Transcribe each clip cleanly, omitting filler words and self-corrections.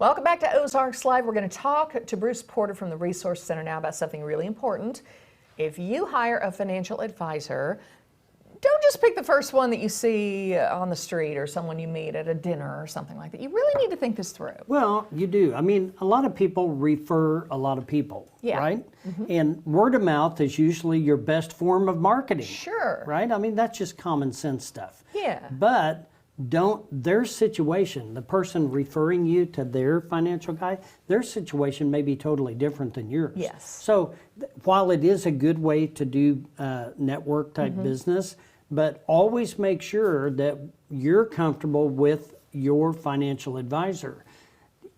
Welcome back to Ozarks Live. We're going to talk to Bruce Porter from the Resource Center now about something really important. If you hire a financial advisor, don't just pick the first one that you see on the street or someone you meet at a dinner or something like that. You really need to think this through. Well, you do. I mean, a lot of people refer a lot of people, right? Mm-hmm. And word of mouth is usually your best form of marketing. Sure. Right? I mean, that's just common sense stuff. Yeah. But their situation, the person referring you to their financial guy, their situation may be totally different than yours. Yes. So while it is a good way to do network type business, but always make sure that you're comfortable with your financial advisor.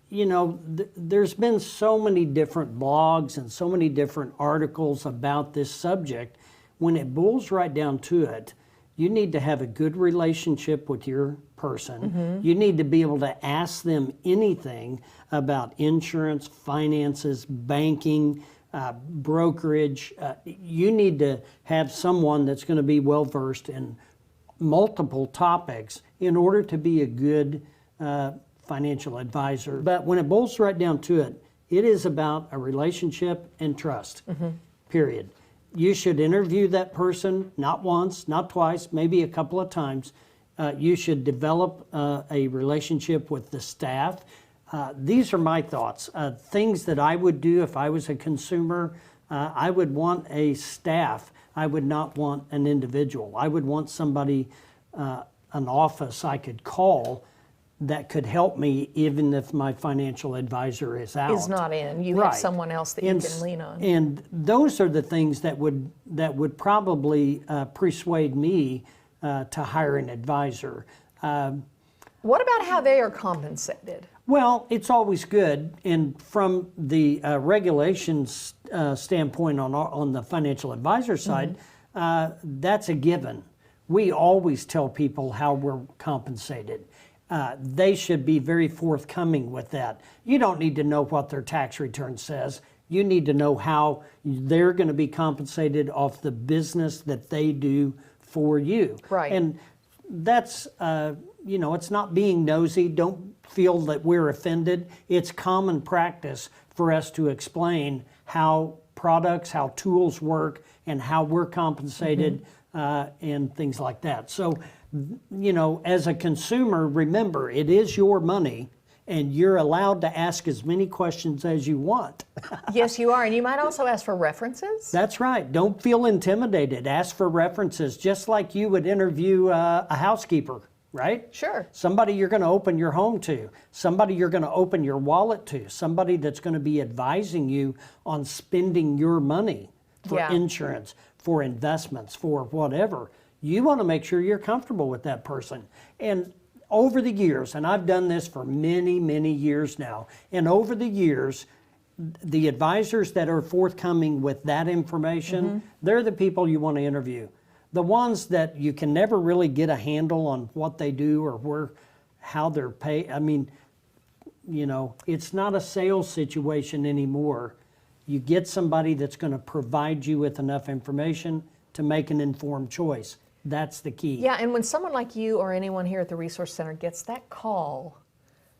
You know, there's been so many different blogs and so many different articles about this subject. When it boils right down to it, you need to have a good relationship with your person. You need to be able to ask them anything about insurance, finances, banking, brokerage. You need to have someone that's going to be well versed in multiple topics in order to be a good financial advisor. But when it boils right down to it, it is about a relationship and trust, period. You should interview that person, not once, not twice, maybe a couple of times. You should develop a relationship with the staff. These are my thoughts. Things that I would do if I was a consumer, I would want a staff. I would not want an individual. I would want somebody, an office I could call that could help me even if my financial advisor is out. Is not in. You have someone else that you can lean on. And those are the things that would probably persuade me to hire an advisor. What about how they are compensated? Well, it's always good, and from the regulations standpoint on the financial advisor side, that's a given. We always tell people how we're compensated. They should be very forthcoming with that. You don't need to know what their tax return says. You need to know how they're going to be compensated off the business that they do for you. Right. And that's, it's not being nosy. Don't feel that we're offended. It's common practice for us to explain how products, how tools work, and how we're compensated and things like that. So, as a consumer, remember, it is your money, and you're allowed to ask as many questions as you want. Yes, you are. And you might also ask for references. That's right. Don't feel intimidated. Ask for references, just like you would interview a housekeeper, right? Sure. Somebody you're going to open your home to, somebody you're going to open your wallet to, somebody that's going to be advising you on spending your money for insurance, for investments, for whatever. You want to make sure you're comfortable with that person. And over the years, and I've done this for many, many years now, and over the years, the advisors that are forthcoming with that information, they're the people you want to interview. The ones that you can never really get a handle on what they do or how they're paid. I mean, it's not a sales situation anymore. You get somebody that's going to provide you with enough information to make an informed choice. That's the key. Yeah, and when someone like you or anyone here at the Resource Center gets that call,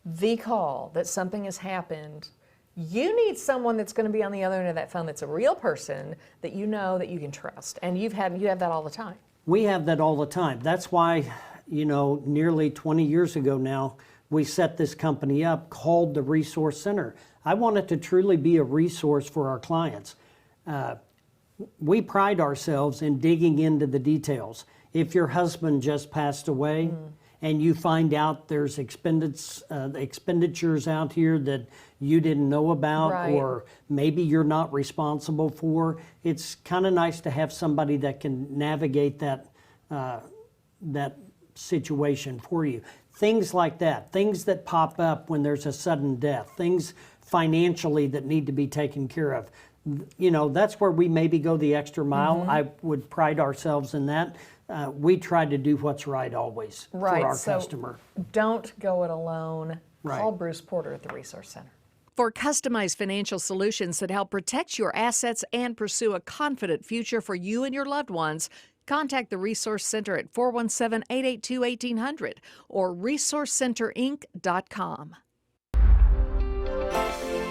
the call that something has happened, you need someone that's going to be on the other end of that phone that's a real person that you know that you can trust. And you have that all the time. We have that all the time. That's why, nearly 20 years ago now, we set this company up called the Resource Center. I want it to truly be a resource for our clients. We pride ourselves in digging into the details. If your husband just passed away and you find out there's expenditures out here that you didn't know about, or maybe you're not responsible for, it's kind of nice to have somebody that can navigate that situation for you. Things like that, things that pop up when there's a sudden death, things financially that need to be taken care of. That's where we maybe go the extra mile. I would pride ourselves in that. We try to do what's right always for our customer. Don't go it alone. Call Bruce Porter at the Resource Center. For customized financial solutions that help protect your assets and pursue a confident future for you and your loved ones, contact the Resource Center at 417-882-1800 or resourcecenterinc.com. Bye.